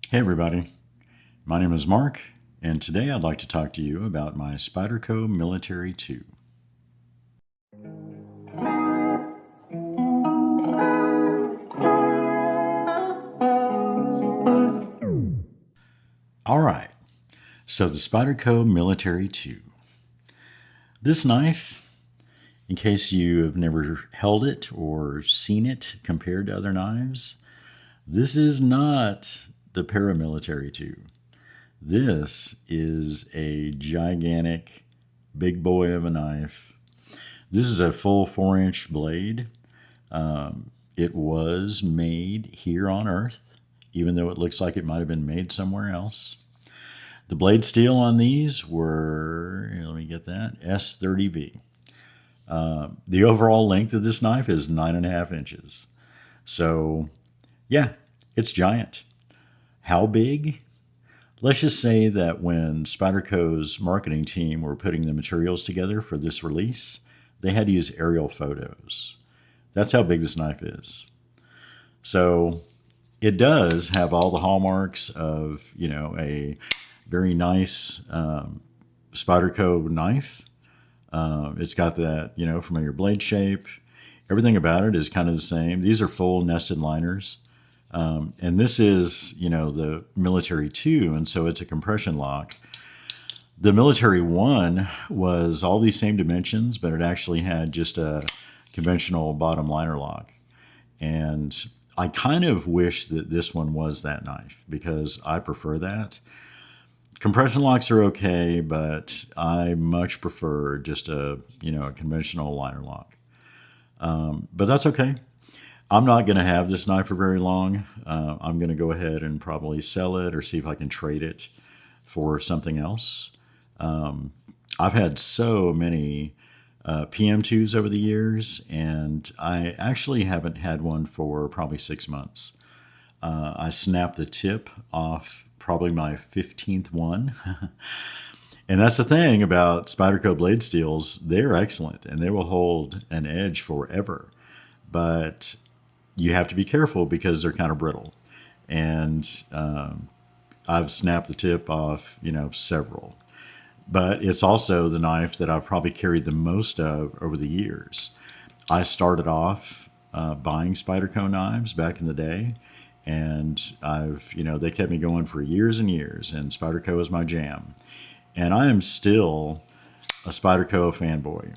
Hey everybody, my name is Mark, and today I'd like to talk to you about my Spyderco Military 2. Alright, so the Spyderco Military 2. This knife, in case you have never held it or seen it compared to other knives, this is not the Paramilitary 2. This is a gigantic big boy of a knife. This is a full 4-inch blade. It was made here on Earth, even though it looks like it might have been made somewhere else. The blade steel on these were, let me get that, S30V. The overall length of this knife is 9.5 inches. So, yeah, it's giant. How big? Let's just say that when Spyderco's marketing team were putting the materials together for this release, they had to use aerial photos. That's how big this knife is. So it does have all the hallmarks of, a very nice Spyderco knife. It's got that, familiar blade shape. Everything about it is kind of the same. These are full nested liners. And this is, the Military 2, and so it's a compression lock. The Military 1 was all these same dimensions, but it actually had just a conventional bottom liner lock. And I kind of wish that this one was that knife because I prefer that. Compression locks are okay, but I much prefer just a conventional liner lock. But that's okay. I'm not going to have this knife for very long. I'm going to go ahead and probably sell it or see if I can trade it for something else. I've had so many PM2s over the years, and I actually haven't had one for probably 6 months. I snapped the tip off probably my 15th one. And that's the thing about Spyderco blade steels. They're excellent, and they will hold an edge forever. But you have to be careful because they're kind of brittle. And I've snapped the tip off, several. But it's also the knife that I've probably carried the most of over the years. I started off buying Spyderco knives back in the day, and they kept me going for years and years, and Spyderco is my jam. And I am still a Spyderco fanboy,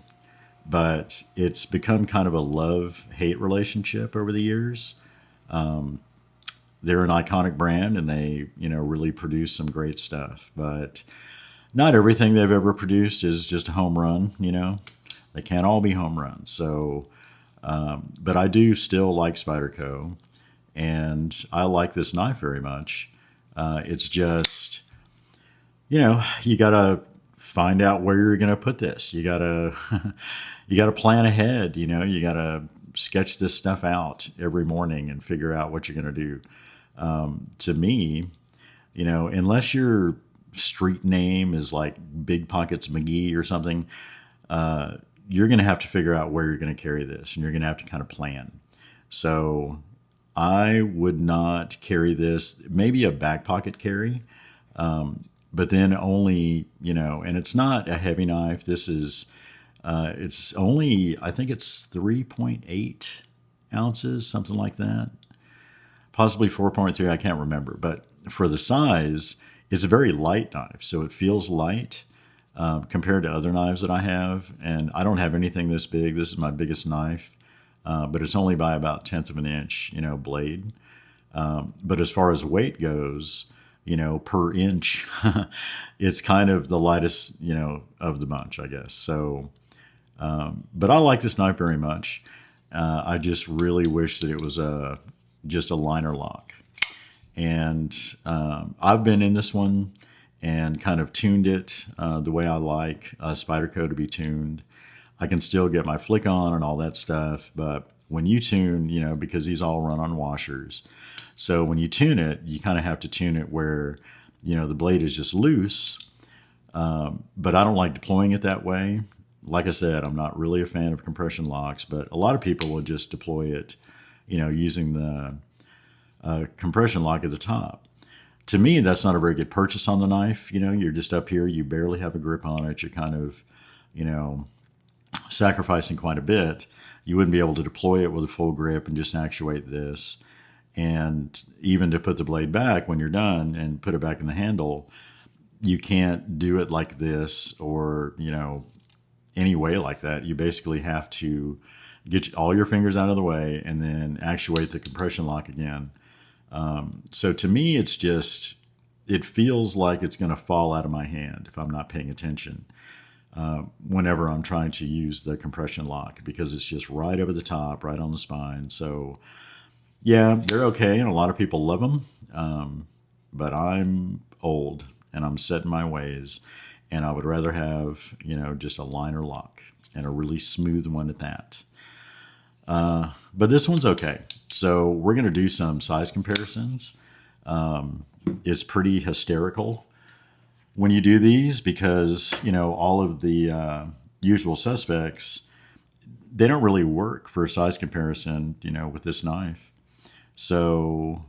but it's become kind of a love-hate relationship over the years. They're an iconic brand, and they, really produce some great stuff, but not everything they've ever produced is just a home run, They can't all be home runs. So, but I do still like Spyderco, and I like this knife very much. It's just, you got to find out where you're going to put this. You got to, you got to plan ahead, you got to sketch this stuff out every morning and figure out what you're going to do. To me, unless your street name is like Big Pockets McGee or something, you're going to have to figure out where you're going to carry this, and you're going to have to kind of plan. So I would not carry this, maybe a back pocket carry, but then only, and it's not a heavy knife. This is, it's only, I think it's 3.8 ounces, something like that. Possibly 4.3, I can't remember. But for the size, it's a very light knife, so it feels light compared to other knives that I have. And I don't have anything this big. This is my biggest knife, but it's only by about 1/10 of an inch, blade. But as far as weight goes, per inch, it's kind of the lightest, of the bunch, I guess. So, but I like this knife very much. I just really wish that it was just a liner lock. And I've been in this one and kind of tuned it the way I like Spyderco to be tuned. I can still get my flick on and all that stuff, but when you tune, because these all run on washers, so when you tune it, you kind of have to tune it where, the blade is just loose. But I don't like deploying it that way. Like I said, I'm not really a fan of compression locks, but a lot of people will just deploy it, using the compression lock at the top. To me, that's not a very good purchase on the knife. You're just up here, you barely have a grip on it. You're kind of, you know, sacrificing quite a bit. You wouldn't be able to deploy it with a full grip and just actuate this. And even to put the blade back when you're done and put it back in the handle, you can't do it like this or, any way like that. You basically have to get all your fingers out of the way and then actuate the compression lock again. So to me, it feels like it's going to fall out of my hand if I'm not paying attention whenever I'm trying to use the compression lock, because it's just right over the top, right on the spine. So yeah, they're okay, and a lot of people love them, but I'm old and I'm set in my ways, and I would rather have, just a liner lock, and a really smooth one at that. But this one's okay. So we're going to do some size comparisons. It's pretty hysterical when you do these because, all of the usual suspects, they don't really work for a size comparison, with this knife. So,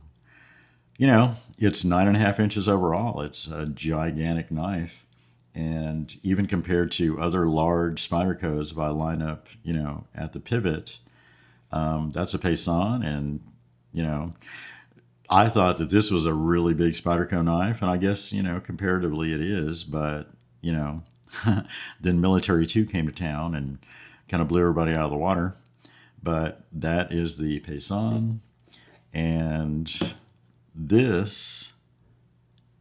it's 9.5 inches overall. It's a gigantic knife. And even compared to other large Spydercos, if I line up, at the pivot, that's a Payson. And, I thought that this was a really big Spyderco knife. And I guess, comparatively it is. But, then Military 2 came to town and kind of blew everybody out of the water. But that is the Payson. And this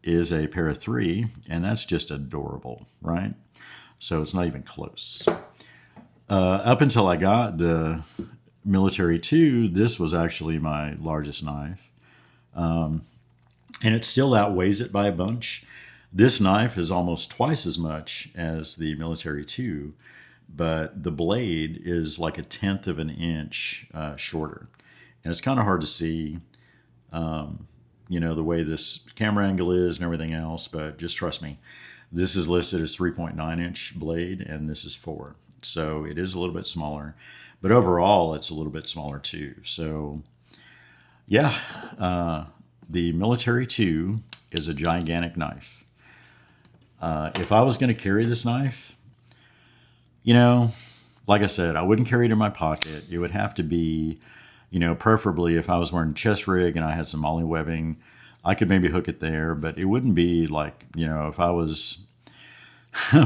is a Para 3, and that's just adorable, right? So it's not even close. Up until I got the Military 2, this was actually my largest knife. And it still outweighs it by a bunch. This knife is almost twice as much as the Military 2, but the blade is like 1/10 of an inch shorter. And it's kind of hard to see, the way this camera angle is and everything else, but just trust me. This is listed as 3.9-inch blade, and this is 4. So it is a little bit smaller, but overall it's a little bit smaller too. So yeah, the Military 2 is a gigantic knife. If I was going to carry this knife, like I said, I wouldn't carry it in my pocket. It would have to be, preferably if I was wearing a chest rig and I had some molly webbing, I could maybe hook it there, but it wouldn't be like, if I was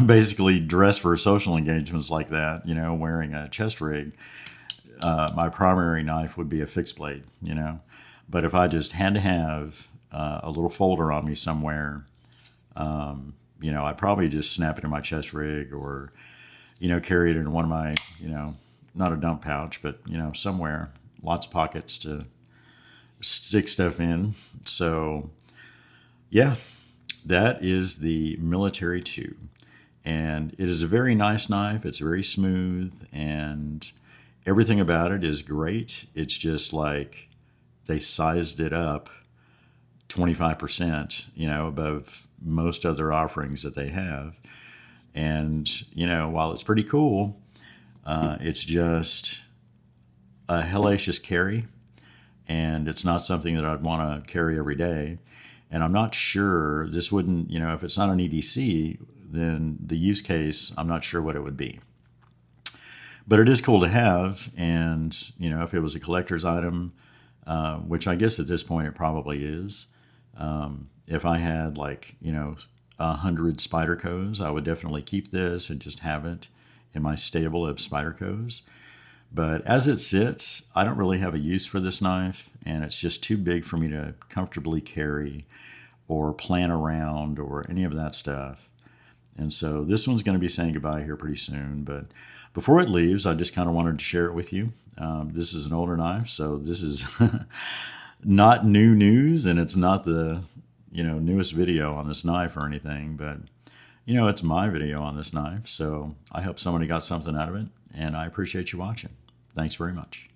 basically dressed for social engagements like that, wearing a chest rig, my primary knife would be a fixed blade, But if I just had to have a little folder on me somewhere, I'd probably just snap it in my chest rig or, carry it in one of my, not a dump pouch, but, somewhere, lots of pockets to stick stuff in. So yeah, that is the Military 2. And it is a very nice knife. It's very smooth and everything about it is great. It's just like they sized it up 25%, above most other offerings that they have. And, while it's pretty cool, it's just a hellacious carry. And it's not something that I'd want to carry every day. And I'm not sure this wouldn't, if it's not an EDC, then the use case, I'm not sure what it would be. But it is cool to have. And, if it was a collector's item, which I guess at this point it probably is, if I had 100 Spydercos, I would definitely keep this and just have it in my stable of Spydercos. But as it sits, I don't really have a use for this knife, and it's just too big for me to comfortably carry or plan around or any of that stuff. And so this one's going to be saying goodbye here pretty soon. But before it leaves, I just kind of wanted to share it with you. This is an older knife, so this is not new news, and it's not the newest video on this knife or anything. But it's my video on this knife, so I hope somebody got something out of it, and I appreciate you watching. Thanks very much.